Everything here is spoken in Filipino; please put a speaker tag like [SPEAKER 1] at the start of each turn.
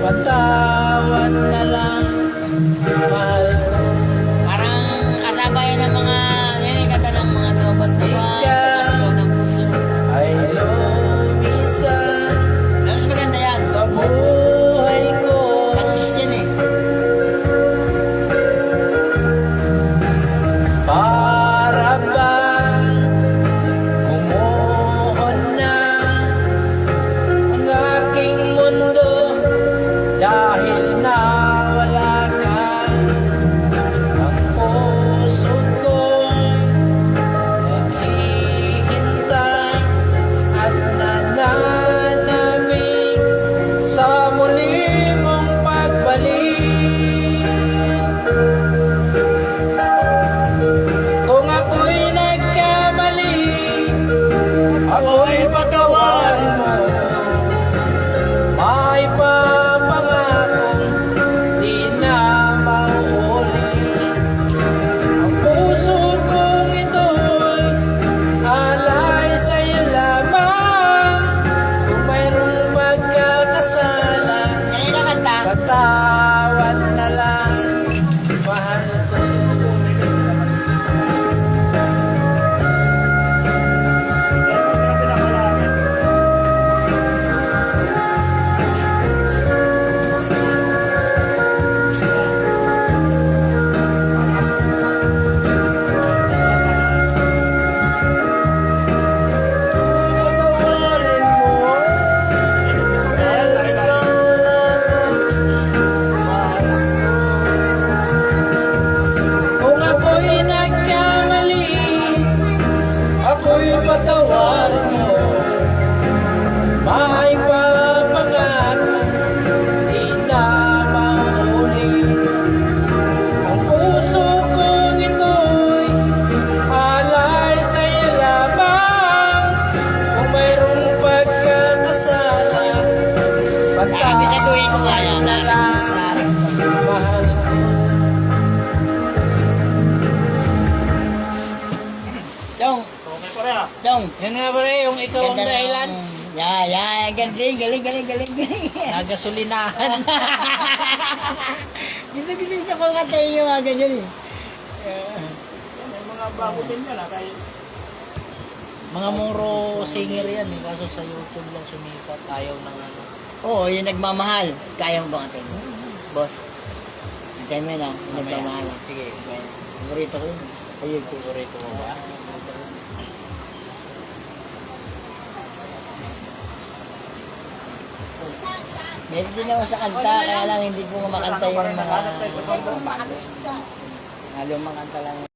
[SPEAKER 1] Patawad na lang, mahal ko.
[SPEAKER 2] Parang kasabayan ng mga, yan yung kata ng mga tobat-tobat.
[SPEAKER 1] Ikaw
[SPEAKER 2] ng puso.
[SPEAKER 1] ay lumisan
[SPEAKER 2] Mas maganda yan.
[SPEAKER 1] sa buhay ko.
[SPEAKER 2] Actress yan eh.
[SPEAKER 1] Para bang kumuhon na ang aking mundo dahil nawala ka. Ang puso ko'y naghihintay at nananabik sa muli mong pagbalik. Kung ako'y nagkamali, ako'y patawarin mo. May papangakong di na mauulit. Ang puso kong ito'y alay sa'yo lamang. Kung mayroong pagkakasala,
[SPEAKER 2] Kanina kanta.
[SPEAKER 1] patawad na lang, mahal ko. Kung ako'y nagkamali, ako'y patawarin mo. May papangako, di na mauulit. Ang puso kong ito'y alay sa'yo lamang. Kung mayroong pagkakasala,
[SPEAKER 2] Sabihin mo nga yan.
[SPEAKER 1] patawad na lang, mahal ko.
[SPEAKER 2] Chong. Chong.
[SPEAKER 1] Yan nga pare, yung ikaw ang
[SPEAKER 2] Ganda
[SPEAKER 1] dahilan.
[SPEAKER 2] Galing, galing.
[SPEAKER 1] Nagasolinahan.
[SPEAKER 2] Gusto ko kantayin yung mga ganyan eh.
[SPEAKER 3] May mga bago din yan kahit
[SPEAKER 1] Mga muro singer yan eh, kaso sa YouTube lang sumikat, ayaw ng ano.
[SPEAKER 2] Oo, yung nagmamahal. Kaya mo ba kantayin? Boss. Kantayin mo yun ah. Yung
[SPEAKER 1] Mamaya.
[SPEAKER 2] nagmamahal.
[SPEAKER 1] Sige,
[SPEAKER 2] Paborito ko yun. Ayun ko.
[SPEAKER 1] favorito mo ba?
[SPEAKER 2] Meron din naman sa kanta, kaya lang hindi ko makanta yung mga... Halong mga kanta lang.